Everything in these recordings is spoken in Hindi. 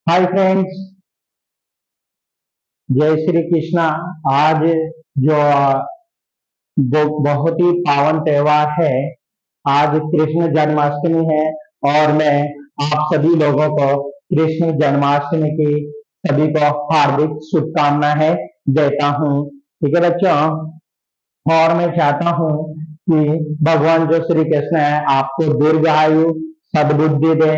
हाय फ्रेंड्स, जय श्री कृष्णा। आज जो बहुत ही पावन त्योहार है, आज कृष्ण जन्माष्टमी है। और मैं आप सभी लोगों को कृष्ण जन्माष्टमी की सभी को हार्दिक शुभकामनाएं देता हूँ। ठीक है बच्चों, और मैं चाहता हूँ कि भगवान जो श्री कृष्ण है आपको दीर्घायु सद्बुद्धि दे,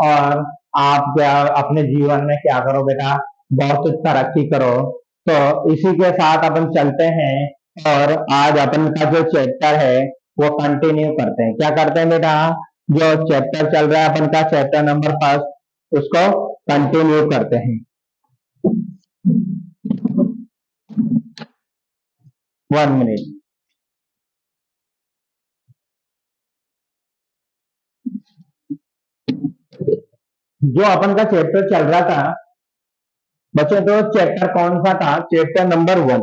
और आप क्या अपने जीवन में क्या करो बेटा, बहुत तरक्की करो। तो इसी के साथ अपन चलते हैं, और आज अपन का जो चैप्टर है वो कंटिन्यू करते हैं। क्या करते हैं बेटा, जो चैप्टर चल रहा है अपन का चैप्टर नंबर 1 उसको कंटिन्यू करते हैं। 1 मिनट। जो अपन का चैप्टर चल रहा था बच्चों, तो चैप्टर कौन सा था? Chapter number 1।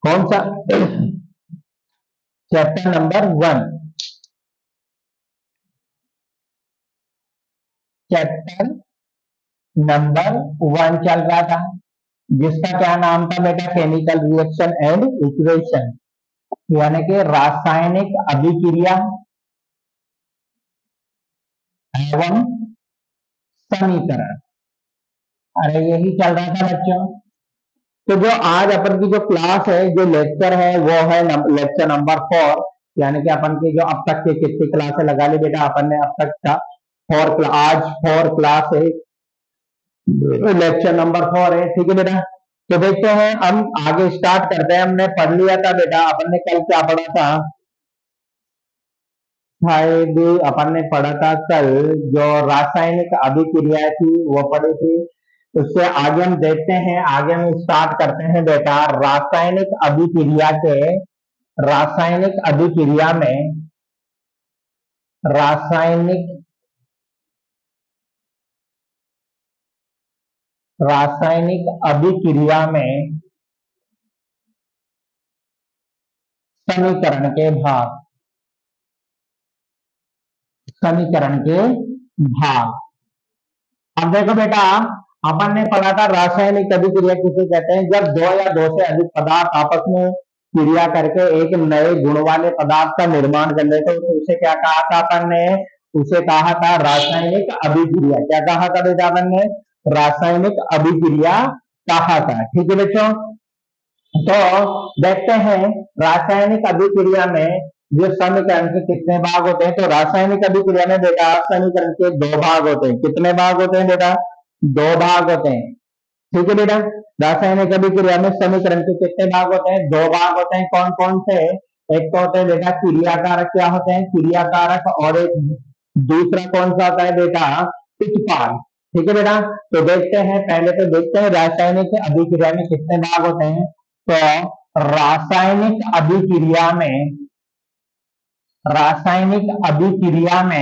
कौन सा? Chapter number 1। चैप्टर नंबर 1 चल रहा था, जिसका क्या नाम था बेटा? केमिकल रिएक्शन एंड इक्वेशन, यानी कि रासायनिक अभिक्रिया एवं समीकरण। अरे यही चल रहा था बच्चों। तो जो आज अपन की जो क्लास है, जो लेक्चर है, वो है लेक्चर नंबर 4। यानी कि अपन की जो अब तक की कितनी क्लासें लगा ली बेटा अपन ने अब तक का? आज 4 क्लास है, लेक्चर नंबर 4 है। ठीक है बेटा, तो देखते हैं हम आगे स्टार्ट करते हैं। हमने पढ़ लिया था बेटा, अपन ने कल क्या पढ़ा था? शायद अपन ने पढ़ा था कल, जो रासायनिक अभिक्रिया थी वो पढ़ी थी। उससे आगे हम देखते हैं, आगे हम स्टार्ट करते हैं बेटा रासायनिक अभिक्रिया के। रासायनिक अभिक्रिया में रासायनिक रासायनिक अभिक्रिया में समीकरण के भाग। समीकरण के भाग। अब देखो बेटा, अपन ने पढ़ा था रासायनिक अभिक्रिया किसे कहते हैं? जब दो या दो से अधिक पदार्थ आपस में क्रिया करके एक नए गुण वाले पदार्थ का निर्माण कर लेते हैं, तो उसे क्या कहा था अपन ने? उसे कहा था रासायनिक अभिक्रिया। क्या कहा था बेटा अपन ने? रासायनिक अभिक्रिया कहा था। ठीक है बच्चों, तो देखते हैं रासायनिक अभिक्रिया में जो समीकरण के कितने भाग होते हैं। तो रासायनिक अभिक्रिया में बेटा समीकरण के 2 भाग होते हैं। कितने भाग होते हैं बेटा? 2 भाग होते हैं। ठीक है बेटा, रासायनिक अभिक्रिया में समीकरण के कितने भाग होते हैं? 2 भाग होते हैं। कौन कौन से? एक तो होते हैं बेटा क्रियाकारक। क्या होते हैं? क्रियाकारक। और एक दूसरा कौन सा होता है बेटा? उत्पाद। ठीक है बेटा, तो देखते हैं, पहले तो देखते हैं रासायनिक अभिक्रिया में कितने भाग होते हैं। तो रासायनिक अभिक्रिया में रासायनिक अभिक्रिया में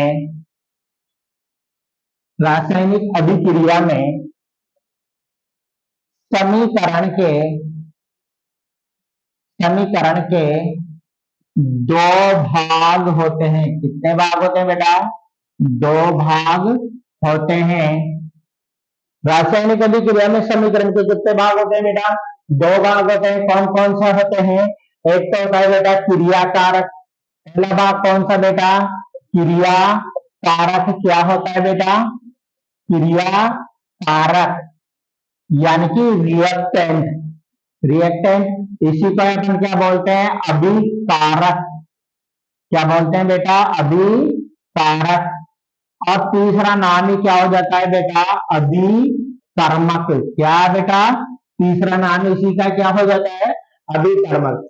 समीकरण के समीकरण के 2 भाग होते हैं। कितने भाग होते हैं बेटा? 2 भाग होते हैं। रासायनिक अभिक्रिया में समीकरण के कितने भाग होते हैं बेटा? 2 भाग होते हैं। कौन कौन सा होते हैं? एक तो होता है बेटा क्रियाकारक। पहला भाग कौन सा बेटा? क्रिया कारक। क्या होता है बेटा? क्रिया कारक, यानी कि रिएक्टेंट। रिएक्टेंट इसी को अपन क्या बोलते हैं? अभिकारक। क्या बोलते हैं बेटा? अभिकारक। और तीसरा नाम ही क्या हो जाता है बेटा? अभिकर्मक। क्या बेटा? तीसरा नाम इसी का क्या हो जाता है? अभिकर्मक।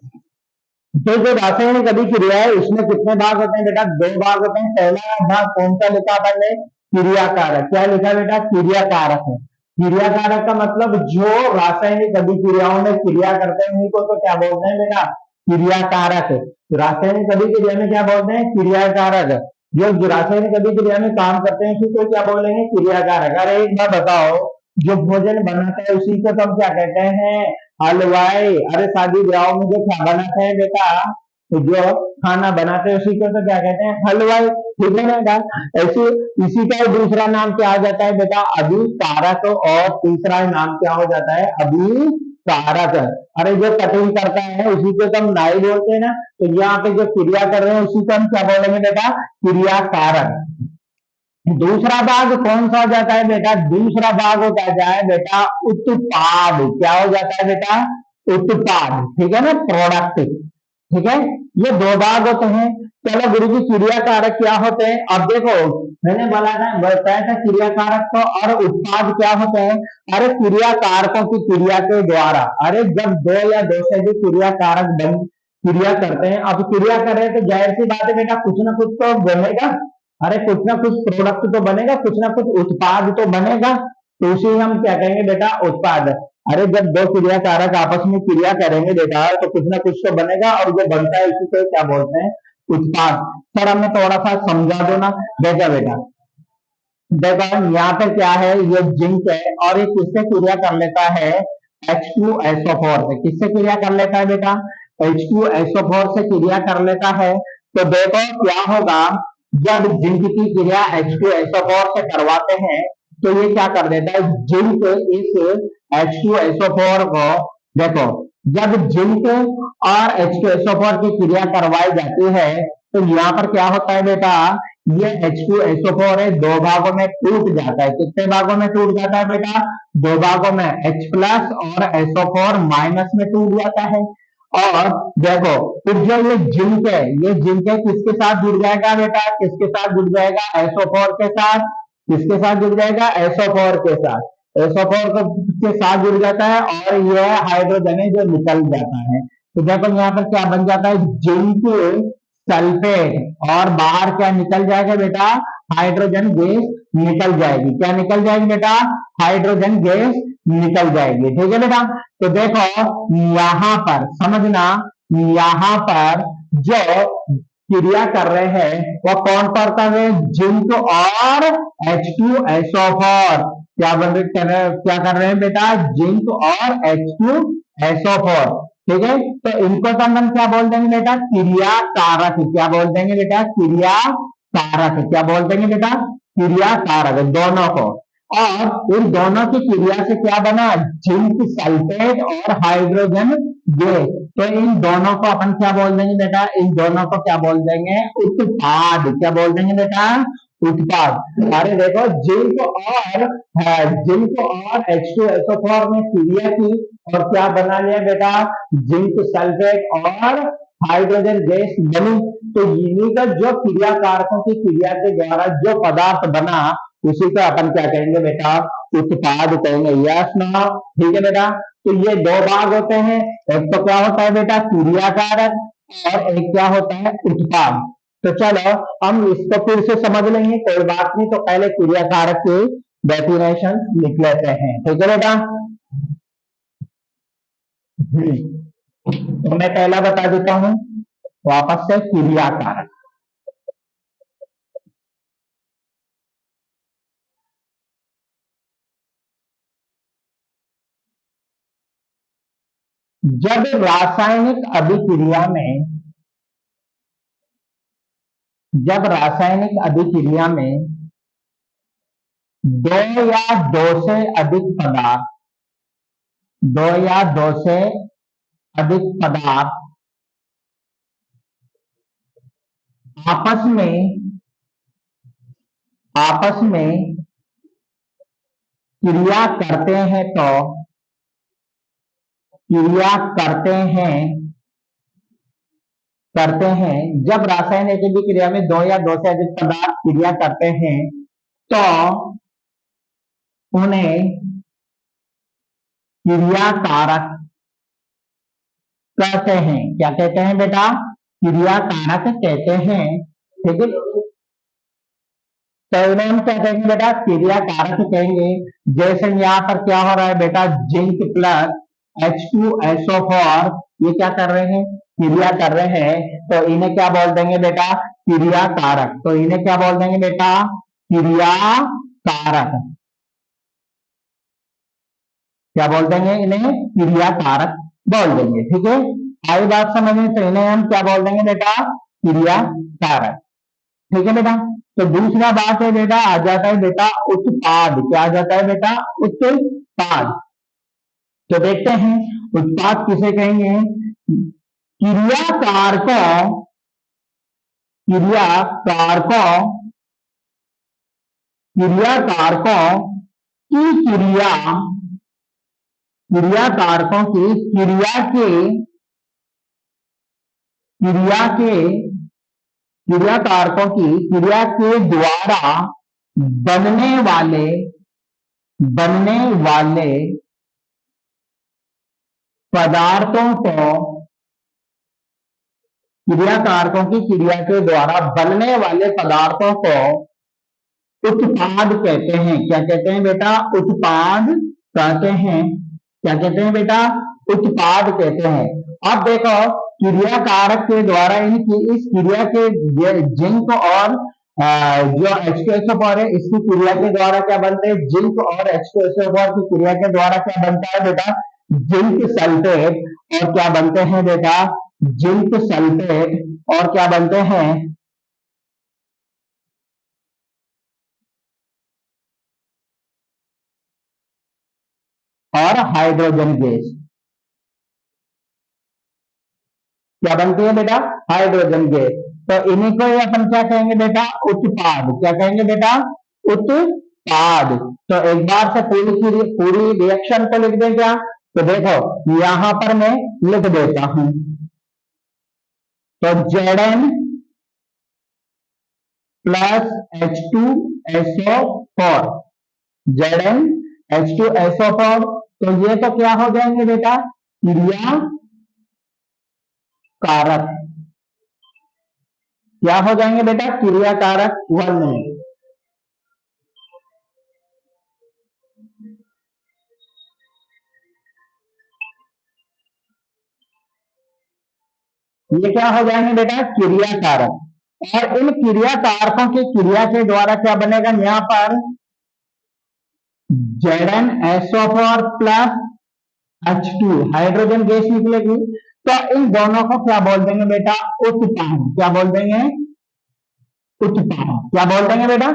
तो जो रासायनिक अभिक्रिया है उसमें कितने भाग होते हैं बेटा? 2 भाग होते हैं। पहला भाग कौन सा लिखा अपन ने? क्रियाकारक। क्या लिखा बेटा? क्रियाकारक है। क्रियाकारक का मतलब जो रासायनिक अभिक्रियाओं में क्रिया करते हैं उन्हीं को तो क्या बोलते हैं बेटा? क्रियाकारक। रासायनिक अभिक्रिया में क्या बोलते हैं? क्रियाकारक। जो रासायनिक अभिक्रिया में काम करते हैं उसी को क्या बोलेंगे? क्रियाकारक। अरे एक बात बताओ, जो भोजन बनाता है उसी को तो हम क्या कहते हैं? हलवाई। अरे शादी ब्याह में जो क्या बनाते हैं बेटा, तो जो खाना बनाते हैं उसी को तो क्या कहते हैं, हलवाई। ठीक है ना बेटा। ऐसे इसी का दूसरा नाम क्या हो जाता है बेटा, अभिकारक, और तीसरा नाम क्या हो जाता है, अभिकारक। अरे जो कटिंग करता है उसी को तो हम नाई बोलते हैं ना, तो यहाँ पे जो क्रिया कर रहे हैं उसी को हम क्या बोलेंगे बेटा, क्रियाकारक। दूसरा भाग कौन सा हो जाता है बेटा, दूसरा भाग होता है बेटा उत्पाद। क्या हो जाता है बेटा, उत्पाद। ठीक है ना, प्रोडक्ट। ठीक है, ये दो भाग होते हैं। चलो गुरु जी क्रियाकारक क्या होते हैं, अब देखो मैंने बोला था, बताया था क्रियाकारक को और उत्पाद क्या होते हैं। अरे क्रियाकारकों की क्रिया के द्वारा, अरे जब दो या दो से अधिक क्रियाकारक बन क्रिया करते हैं, अब क्रिया कर रहे हैं तो जाहिर सी बात है बेटा कुछ ना कुछ तो बनेगा। अरे कुछ ना कुछ प्रोडक्ट तो बनेगा, कुछ ना कुछ उत्पाद तो बनेगा, तो उसे हम क्या कहेंगे बेटा, उत्पाद। अरे जब दो क्रियाकारक आपस में क्रिया करेंगे बेटा तो कुछ ना कुछ तो बनेगा, और जो बनता है उसी को क्या बोलते हैं, उत्पाद। सर हमें थोड़ा सा समझा दो ना। देखा बेटा, देखो यहाँ पे क्या है, ये जिंक है और ये किससे क्रिया कर लेता है, H2SO4 से। किससे क्रिया कर लेता है बेटा, H2SO4 से क्रिया कर लेता है। तो देखो क्या होगा, जब जिंक की क्रिया H2SO4 से करवाते हैं तो ये क्या कर देता है, जिंक इस H2SO4 को, देखो जब जिंक और H2SO4 की क्रिया करवाई जाती है तो यहाँ पर क्या होता है बेटा, ये H2SO4 है, दो भागों में टूट जाता है। कितने भागों में टूट जाता है बेटा, दो भागों में, H प्लस और SO4 माइनस में टूट जाता है। और देखो फिर जो ये जिंक है, ये जिंक है किसके साथ जुड़ जाएगा बेटा, किसके साथ जुड़ जाएगा, SO4 के साथ। किसके साथ जुड़ जाएगा, SO4 के साथ। SO4 के साथ जुड़ जाता है और यह हाइड्रोजन है जो निकल जाता है। तो देखो यहाँ पर क्या बन जाता है, जिंक सल्फेट, और बाहर क्या निकल जाएगा बेटा, हाइड्रोजन गैस निकल जाएगी। क्या निकल जाएगी बेटा, हाइड्रोजन गैस निकल जाएगी। ठीक है बेटा। तो देखो यहाँ पर समझना, यहाँ पर जो क्रिया कर रहे हैं वो कौन पर कर रहे हैं, जिंक और H2SO4। क्या कर रहे हैं बेटा, जिंक और H2SO4। ठीक है, तो इनको तो हम क्या बोल देंगे बेटा, क्रिया कारक। क्या बोल देंगे बेटा, क्रिया कारक। क्या बोल देंगे बेटा, क्रिया कारक, दोनों को। और इन दोनों की क्रिया से क्या बना, जिंक सल्फेट और हाइड्रोजन गैस। तो इन दोनों को अपन क्या बोल देंगे बेटा, इन दोनों को क्या बोल देंगे, उत्पाद। क्या बोल देंगे बेटा, उत्पाद। अरे देखो जिंक और H2SO4 ने क्रिया की और क्या बना लिया बेटा, जिंक सल्फेट और हाइड्रोजन गैस बनी। तो इन्हीं का जो क्रिया कारकों की क्रिया के द्वारा जो पदार्थ बना उसी को अपन क्या कहेंगे बेटा, उत्पाद कहेंगे। यस ना, ठीक है बेटा। तो ये दो भाग होते हैं, एक तो क्या होता है बेटा क्रिया कारक, और एक क्या होता है, उत्पाद। तो चलो हम इसको फिर से समझ लेंगे, कोई बात नहीं। तो पहले क्रिया कारक के डेफिनेशन लिख लेते हैं। ठीक है बेटा। तो मैं पहला बता देता हूं वापस से, क्रिया कारक। जब रासायनिक अभिक्रिया में, जब रासायनिक अभिक्रिया में दो या दो से अधिक पदार्थ, दो या दो से अधिक पदार्थ आपस में क्रिया करते हैं, तो क्रिया करते हैं, जब रासायनिक अभिक्रिया में दो या दो से अधिक पदार्थ क्रिया करते हैं तो उन्हें क्रिया कारक कहते हैं। क्या कहते हैं बेटा, क्रिया कारक कहते हैं। ठीक है, तो इन्हें हम क्या कहेंगे बेटा, क्रिया कारक कहेंगे। जैसे यहाँ पर क्या हो रहा है बेटा, जिंक प्लस H2SO4 ये क्या कर रहे हैं, क्रिया कर रहे हैं, तो इन्हें क्या बोल देंगे बेटा, क्रिया कारक। तो इन्हें क्या बोल देंगे बेटा, क्रिया कारक। क्या बोल देंगे, इन्हें क्रिया कारक बोल देंगे। ठीक है, आई बात समझ में? तो इन्हें हम क्या बोल देंगे बेटा? क्रिया कारक। ठीक है बेटा। तो दूसरा बात है बेटा, आ जाता है बेटा उत्पाद। क्या आ जाता है बेटा? उत्पाद। तो देखते हैं उत्पाद किसे कहेंगे? क्रिया कारकों, क्रिया कारकों, क्रिया कारकों की क्रिया, क्रिया कारकों की क्रिया के क्रिया कारकों की क्रिया के द्वारा बनने वाले बनने वाले पदार्थों को, क्रिया कारकों की क्रिया के द्वारा बनने वाले पदार्थों को उत्पाद कहते हैं। क्या कहते हैं बेटा? उत्पाद कहते हैं। क्या कहते हैं बेटा? उत्पाद कहते हैं। अब देखो क्रिया कारक के द्वारा इस क्रिया के जिंक और जो H2SO4 है, इसकी क्रिया के द्वारा क्या बनते हैं? जिंक और H2SO4 की क्रिया के द्वारा क्या बनता है बेटा? Zinc sulphate. और क्या बनते हैं बेटा? Zinc sulphate. और क्या बनते हैं? और हाइड्रोजन गैस। क्या बनती है बेटा? Hydrogen gas. तो इन्हीं को ही अपन क्या कहेंगे बेटा? उत्पाद। क्या कहेंगे बेटा? उत्पाद। तो एक बार से पूरी रिएक्शन को लिख दें क्या? तो देखो यहां पर मैं लिख देता हूं। तो Zn plus H2SO4, Zn H2SO4। तो ये तो क्या हो जाएंगे बेटा? क्रिया कारक। क्या हो जाएंगे बेटा? क्रिया कारक 1। ये क्या हो जाएंगे बेटा? क्रिया कारक। और इन क्रिया कारकों की क्रिया के द्वारा क्या बनेगा? यहां पर ZnSO4 plus H2 hydrogen gas निकलेगी। तो इन दोनों को क्या बोल देंगे बेटा? उत्पाद। क्या बोल देंगे? उत्पाद। क्या बोल देंगे बेटा?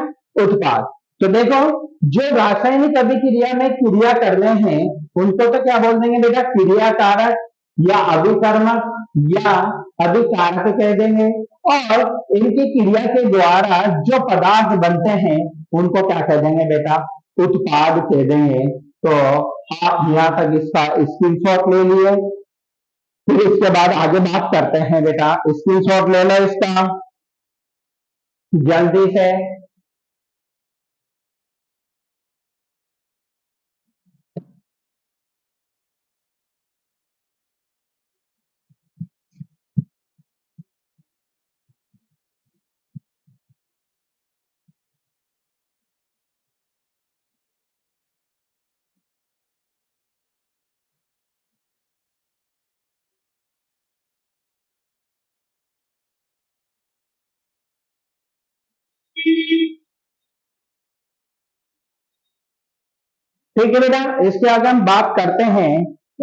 उत्पाद। तो देखो जो रासायनिक अभिक्रिया में क्रिया कर रहे हैं उनको तो क्या बोल देंगे बेटा? क्रिया कारक या अभिकर्मक या अभिकारक कह देंगे। और इनकी क्रिया के द्वारा जो पदार्थ बनते हैं उनको क्या कह देंगे बेटा? उत्पाद कह देंगे। तो आप यहां तक इसका स्क्रीनशॉट ले लिए। फिर इसके बाद आगे बात करते हैं बेटा। स्क्रीनशॉट ले लो इसका जल्दी से। ठीक है बेटा, इसके आगे हम बात करते हैं।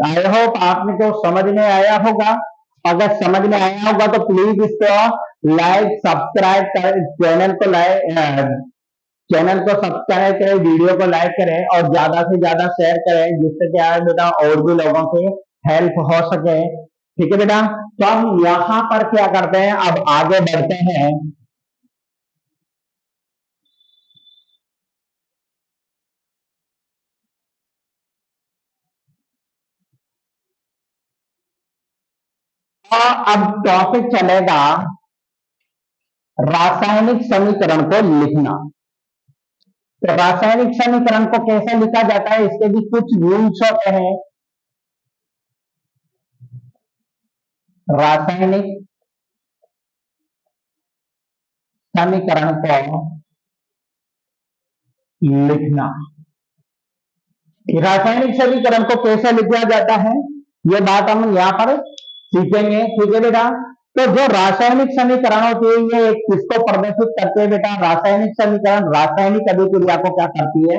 आई होप आपने को समझ में आया होगा। अगर समझ में आया होगा तो प्लीज इसको लाइक सब्सक्राइब करें, चैनल को सब्सक्राइब करें, वीडियो को लाइक करें और ज्यादा से ज्यादा शेयर करें, जिससे क्या है बेटा और भी लोगों की हेल्प हो सके। ठीक है बेटा। तो हम यहाँ पर क्या करते हैं? अब आगे बढ़ते हैं। अब टॉपिक चलेगा रासायनिक समीकरण को लिखना। तो रासायनिक समीकरण को कैसे लिखा जाता है इसके भी कुछ रूल्स होते हैं। रासायनिक समीकरण को लिखना, रासायनिक समीकरण को कैसे लिखा जाता है ये बात हम यहाँ पर सीखेंगे। ठीक है बेटा। तो जो रासायनिक समीकरण होती है ये किसको प्रदर्शित करते हैं बेटा? रासायनिक समीकरण रासायनिक अभिक्रिया को क्या करती है?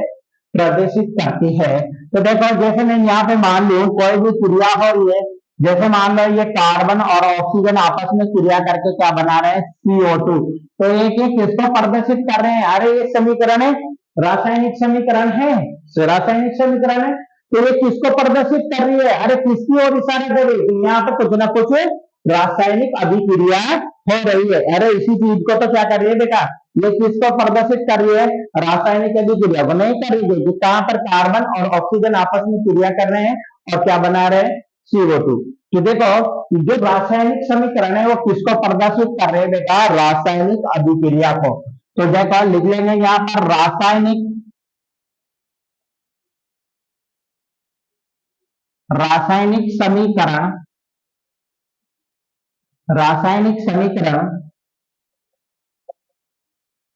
प्रदर्शित करती है। तो देखो जैसे मैं यहाँ पे मान लू कोई भी क्रिया हो रही है, जैसे मान लो ये कार्बन और ऑक्सीजन आपस में क्रिया करके क्या बना रहे हैं, CO2। तो ये किसको प्रदर्शित कर रहे हैं, अरे ये समीकरण है, रासायनिक समीकरण है, रासायनिक समीकरण है। तो ये किसको प्रदर्शित कर रही है, अरे किसकी ओर इशारा कर रही है, यहाँ पर कुछ ना कुछ रासायनिक अभिक्रिया हो रही है। अरे इसी चीज को तो क्या कर रही है बेटा, ये किसको प्रदर्शित कर रही है, रासायनिक अभिक्रिया को नहीं कर रही है। कहां पर कार्बन और ऑक्सीजन आपस में क्रिया कर रहे हैं और क्या बना रहे हैं, CO2। तो देखो जो रासायनिक समीकरण है वो किसको प्रदर्शित कर रहे हैं बेटा, रासायनिक अभिक्रिया को। तो देखो लिख लेंगे यहाँ पर रासायनिक रासायनिक समीकरण, रासायनिक समीकरण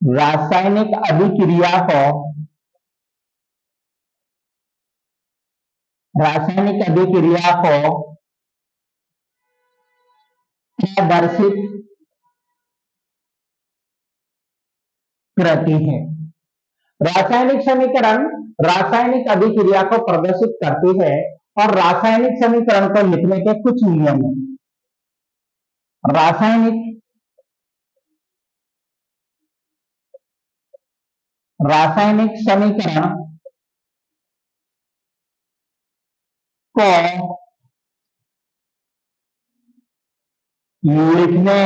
रासायनिक अभिक्रिया को, रासायनिक अभिक्रिया को प्रदर्शित करती है। रासायनिक समीकरण रासायनिक अभिक्रिया को प्रदर्शित करती है और रासायनिक समीकरण को लिखने के कुछ नियम हैं। रासायनिक रासायनिक समीकरण को लिखने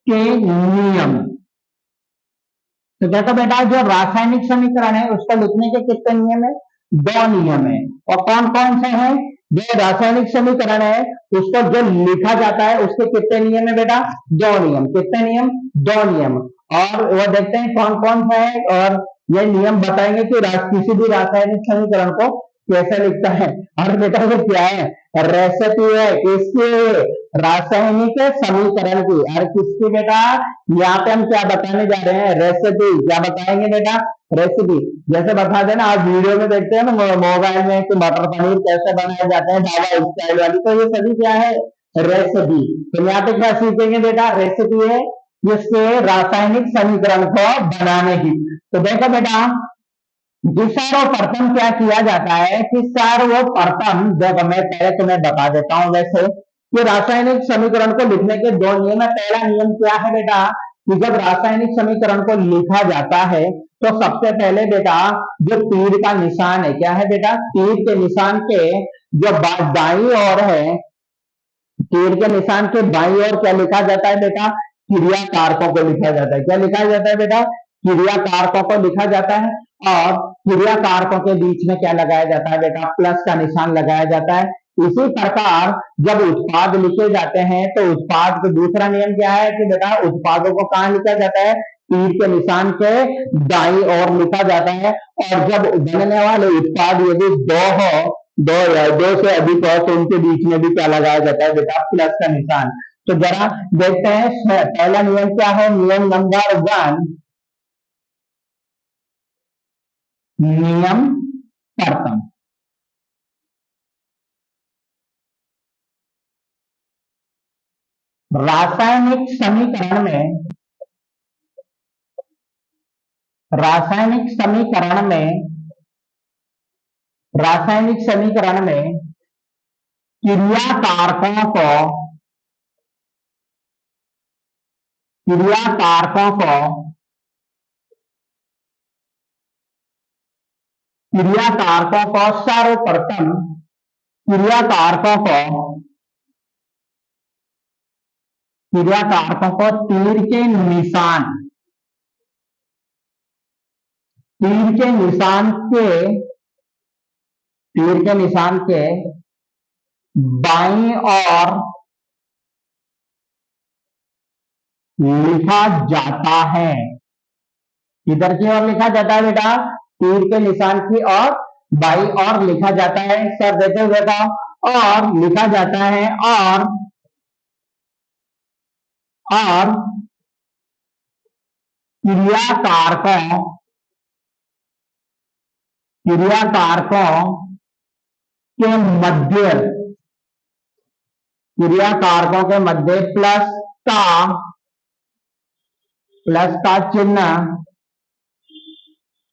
के नियम। तो देखो बेटा जो रासायनिक समीकरण है उसको लिखने के कितने नियम है, 2 नियम है। और कौन कौन से हैं, जो रासायनिक समीकरण है उसको जो लिखा जाता है उसके कितने नियम है बेटा, 2 नियम। कितने नियम, 2 नियम। और वो देखते हैं कौन कौन सा है, और ये नियम बताएंगे कि किसी भी रासायनिक समीकरण को कैसे लिखता है। और बेटा वो क्या है, रेसिपी है किसकी, रासायनिक समीकरण की। और किसकी बेटा, यहाँ पे हम क्या बताने जा रहे हैं, रेसिपी। क्या बताएंगे बेटा, रेसिपी। जैसे बता देना आप वीडियो में देखते हैं ना मोबाइल में कि मटर पनीर कैसे बनाए जाते हैं ढाबा स्टाइल वाली, तो ये सभी क्या है, रेसिपी। तो यहाँ पे क्या सीखेंगे बेटा, रेसिपी है जिसके रासायनिक समीकरण को बनाने की। तो देखो बेटा जी सर्वप्रथम क्या किया जाता है कि सर्वप्रथम, देखो मैं पहले तुम्हें बता देता हूं वैसे कि रासायनिक समीकरण को लिखने के 2 नियम है। पहला नियम क्या है बेटा, कि जब रासायनिक समीकरण को लिखा जाता है तो सबसे पहले बेटा जो तीर का निशान है, क्या है बेटा, तीर के निशान के जो दाई ओर है, तीर के निशान के बाईं ओर क्या लिखा जाता है बेटा, क्रिया कारकों को लिखा जाता है। क्या लिखा जाता है बेटा, क्रिया कारकों को लिखा जाता है। और क्रिया कारकों के बीच में क्या लगाया जाता है बेटा, प्लस का निशान लगाया जाता है। इसी प्रकार जब उत्पाद लिखे जाते हैं तो उत्पाद का दूसरा नियम क्या है कि बेटा उत्पादों को कहां लिखा जाता है, तीर के निशान के दाईं ओर लिखा जाता है। और जब बनने वाले उत्पाद यदि 2 हो, 2 से अधिक हो, तो उनके बीच में भी क्या लगाया जाता है बेटा, प्लस का निशान। तो जरा देखते हैं पहला नियम क्या है, नियम नंबर 1, नियम प्रथम। रासायनिक समीकरण में, रासायनिक समीकरण में, रासायनिक समीकरण में क्रिया कारकों को, क्रिया कारकों को, क्रिया कारकों को सर्वप्रथम, क्रिया कारकों को, क्रिया कारकों को तीर के निशान, तीर के निशान के, तीर के निशान के बाईं ओर लिखा जाता है। किधर की ओर लिखा जाता है बेटा, तीर के निशान की ओर बाईं ओर लिखा जाता है। सर देखो बेटा, और लिखा जाता है, और क्रिया कारकों, क्रिया कारकों के मध्य, क्रिया कारकों के मध्य प्लस का चिन्ह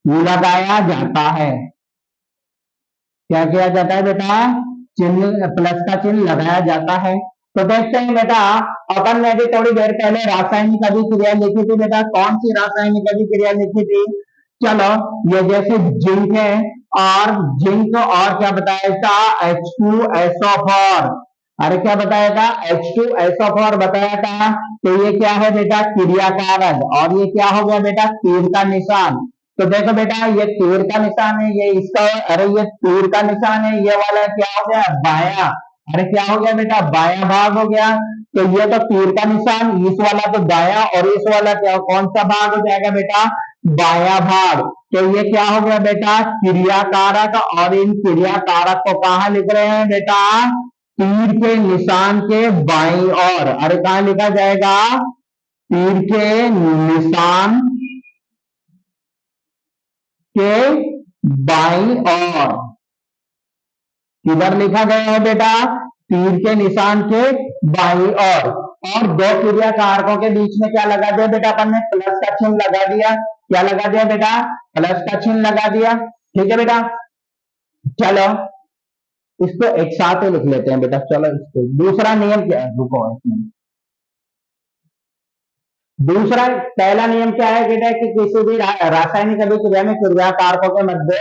लगाया जाता है। क्या किया जाता है बेटा, चिन्ह, प्लस का चिन्ह लगाया जाता है। तो देखते हैं बेटा, अपन ने भी थोड़ी देर पहले रासायनिक अभिक्रिया लिखी थी बेटा। कौन सी रासायनिक अभिक्रिया लिखी थी? चलो, ये जैसे जिंक है, और जिंक और क्या बताया था? H2SO4। अरे क्या बताया था? H2SO4 बताया था। तो ये क्या है बेटा? क्रिया कारक। और ये क्या हो गया बेटा? तीर का निशान। तो देखो बेटा, ये तीर का निशान है, ये इसका, अरे ये तीर का निशान है, ये वाला क्या हो गया? बाया। अरे क्या हो गया बेटा? बाया भाग हो गया। तो ये तो तीर का निशान, इस वाला तो दाया, और इस वाला क्या, कौन सा भाग हो जाएगा बेटा? बाया भाग। तो ये क्या हो गया बेटा? क्रिया कारक। और इन क्रिया कारक को कहाँ लिख रहे हैं बेटा? तीर के निशान के बाईं ओर। अरे कहाँ लिखा जाएगा? तीर के निशान के बाईं ओर। किधर लिखा गया है बेटा? तीर के निशान के बाईं ओर। और दो क्रिया कारकों के बीच में क्या लगा दिया बेटा? अपन ने प्लस का चिन्ह लगा दिया। क्या लगा दिया बेटा? प्लस का चिन्ह लगा दिया। ठीक है बेटा, चलो इसको एक साथ ही लिख लेते हैं बेटा। चलो, इसको दूसरा नियम क्या है? रुको, दूसरा, पहला नियम क्या है बेटा? कि किसी भी रासायनिक अभिक्रिया में क्रिया कारकों के मध्य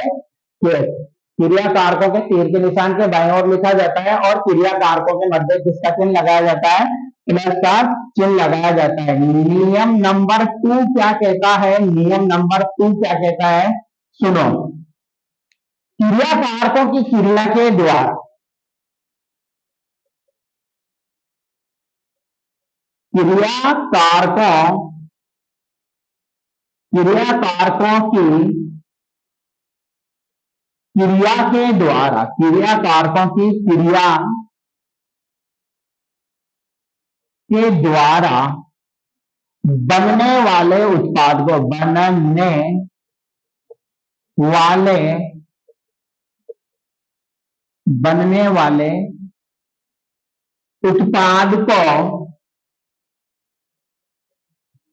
क्रिया कारकों के तीर के निशान के बाईं ओर लिखा जाता है, और क्रिया कारकों के मध्य किसका चिन्ह लगाया जाता है? प्लस का चिन्ह लगाया जाता है। नियम नंबर 2 क्या कहता है? नियम नंबर 2 क्या कहता है? सुनो, क्रिया कारकों की क्रिया के द्वारा क्रिया कारकों की क्रिया के द्वारा क्रिया कारकों की क्रिया के द्वारा बनने वाले उत्पाद को बनने वाले उत्पाद को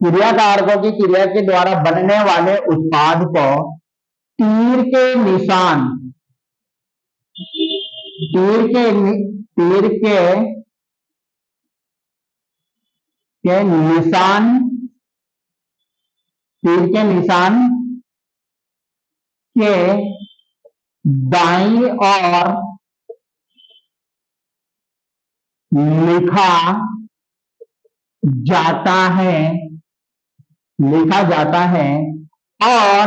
क्रिया कारकों की क्रिया के द्वारा बनने वाले उत्पाद को तीर के निशान तीर के निशान तीर के निशान के दाईं ओर लिखा जाता है और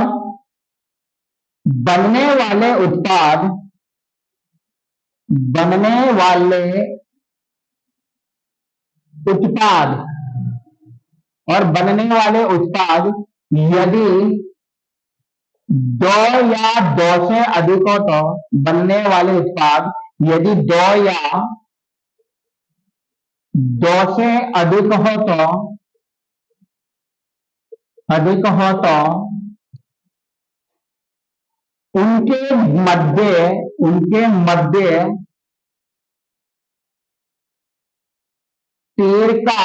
बनने वाले उत्पाद यदि दो या दो से अधिक हो तो बनने वाले उत्पाद यदि दो या दो से अधिक हो तो उनके मध्य तीर का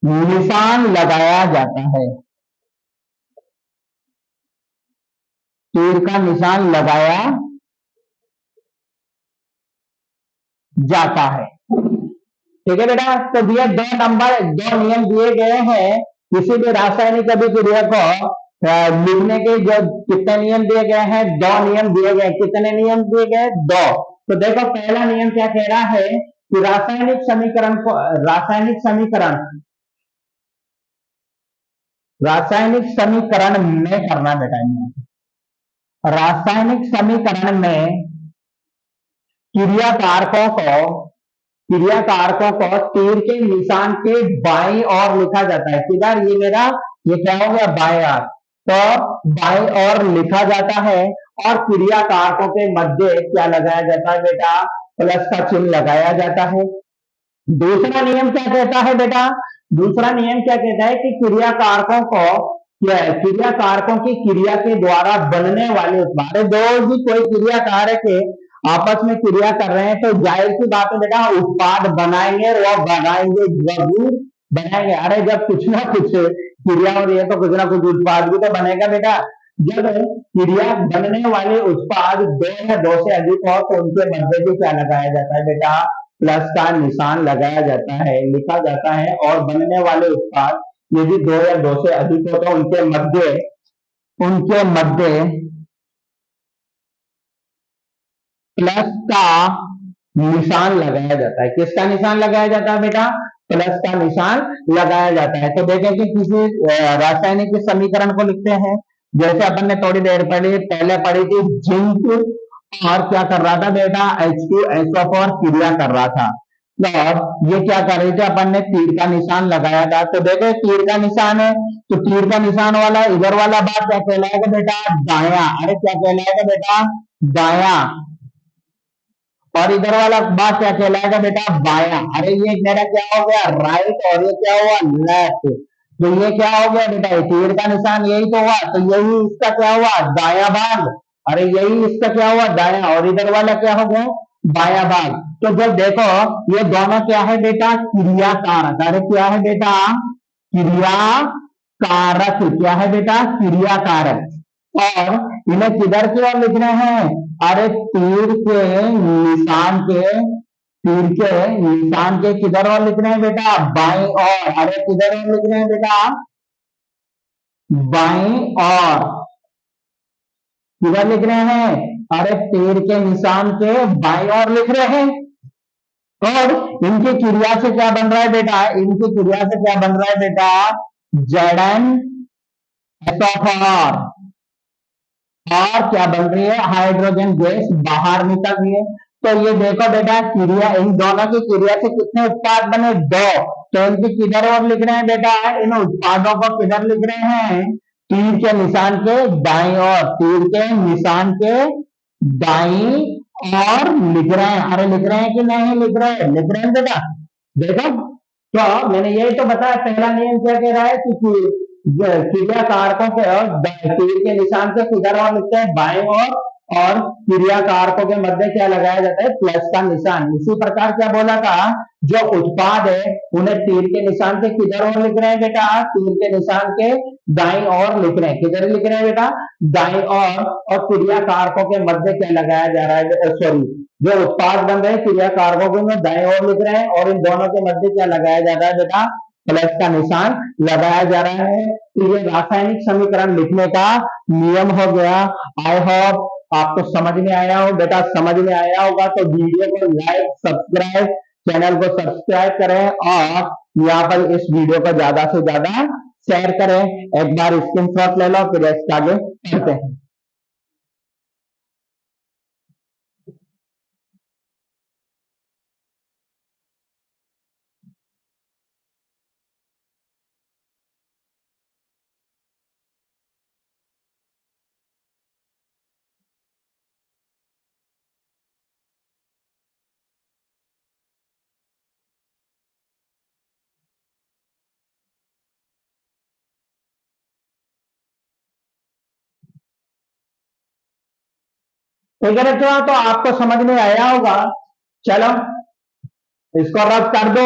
निशान लगाया जाता है। तीर का निशान लगाया जाता है। ठीक है बेटा, तो दिए दो नियम दिए गए हैं किसी भी रासायनिक अभिक्रिया को लिखने के। जो कितने नियम दिए गए हैं? 2 नियम दिए गए। कितने नियम दिए गए? 2। तो देखो, पहला नियम क्या कह रहा है कि रासायनिक समीकरण में करना बेटा। रासायनिक समीकरण में क्रिया कारकों को तीर के निशान के बाईं ओर लिखा जाता है। किधर? ये क्या हो गया? बाएं ओर। तो बाईं ओर लिखा जाता है, और क्रिया कारकों के मध्य क्या लगाया जाता है बेटा? प्लस का चिन्ह लगाया जाता है। दूसरा नियम क्या कहता है बेटा? दूसरा नियम क्या कहता है कि क्रिया कारकों की क्रिया के द्वारा बनने वाले उत्पाद, दो भी कोई क्रिया कारक है आपस में क्रिया कर रहे हैं, तो जाहिर सी बात है बेटा, उत्पाद बनाएंगे, जरूर बनाएंगे। अरे जब कुछ ना कुछ क्रिया हो रही है तो कुछ ना कुछ उत्पाद भी तो बनेगा बेटा। जब क्रिया बनने वाले उत्पाद दो या दो से अधिक हो तो उनके मध्य भी क्या लगाया जाता है बेटा, प्लस का निशान लगाया जाता है, लिखा जाता है। और बनने वाले उत्पाद यदि दो या दो से अधिक हो तो उनके मध्य प्लस का निशान लगाया जाता है। किसका निशान लगाया जाता है बेटा, प्लस का निशान लगाया जाता है। तो देखें कि किसी रासायनिक समीकरण को लिखते हैं, जैसे अपन ने थोड़ी देर पहले पढ़ी थी, जिंक और क्या कर रहा था बेटा, H2SO4 क्रिया कर रहा था। और ये क्या कर रहे थे, अपन ने तीर का निशान लगाया था। तो देखो तीर का निशान है, तो तीर का निशान वाला इधर वाला बात क्या कहलाएगा बेटा, दाया। अरे क्या कहलाएगा बेटा, दाया। और इधर वाला बात क्या कहलाएगा बेटा, बाया। अरे ये मेरा क्या हो गया, राइट, और ये क्या हुआ, लेफ्ट। तो ये क्या हो गया बेटा, तीर का निशान यही तो हुआ, तो यही इसका क्या हुआ, दाया भाग। अरे यही इसका क्या हुआ, दाया। और इधर वाला क्या हो गया, बाया भाग। तो जब देखो ये दोनों क्या है बेटा, क्रिया कारक। अरे क्या है बेटा, क्रिया कारक। क्या है बेटा, क्रिया कारक। और इन्हें किधर की ओर लिखना है, अरे तीर के निशान के किधर और लिख रहे हैं बेटा, बाई और। अरे किधर और लिख रहे हैं बेटा, बाई और। किधर लिख रहे हैं, अरे तीर के निशान के बाई और लिख रहे हैं। और इनकी क्रिया से क्या बन रहा है बेटा, इनकी क्रिया से क्या बन रहा है बेटा, ZnSO4। और क्या बन रही है, हाइड्रोजन गैस बाहर निकल रही है। तो ये देखो बेटा, क्रिया इन दोनों की क्रिया से कितने उत्पाद बने, दो। तो इनकी किधर और लिख रहे हैं बेटा, इन उत्पादों को किधर लिख रहे हैं, तीर के निशान के दाईं ओर, तीर के निशान के दाईं और लिख रहे हैं। अरे लिख रहे हैं कि नहीं लिख रहे हैं, लिख रहे हैं बेटा। देखो तो मैंने यही तो बताया, पहला नियम क्या कह रहा है कि क्रिया कारकों के और तीर के निशान के किधर और लिखते हैं, बाएं और क्रिया कारकों के मध्य क्या लगाया जाता है, प्लस का निशान। इसी प्रकार क्या बोला था, जो उत्पाद है उन्हें तीर के निशान के किधर और लिख रहे हैं बेटा, तीर के निशान के दाईं और लिख रहे हैं। किधर लिख रहे हैं बेटा, दाईं और क्रिया कारकों के मध्य क्या लगाया जा रहा है, सॉरी, जो उत्पाद बन रहे हैं क्रिया कारकों को दाईं ओर लिख रहे हैं, और इन दोनों के मध्य क्या लगाया जा रहा है बेटा, प्लस का निशान लगाया जा रहा है। तो ये रासायनिक समीकरण लिखने का नियम हो गया। आई होप आपको समझ में आया हो बेटा, समझ में आया होगा तो वीडियो को लाइक सब्सक्राइब, चैनल को सब्सक्राइब करें, और यहाँ पर इस वीडियो को ज्यादा से ज्यादा शेयर करें। एक बार स्क्रीनशॉट ले लो, फिर इसका आगे करते हैं। ठीक है बच्चों, तो आपको समझ में आया होगा। चलो इसको रद्द कर दो।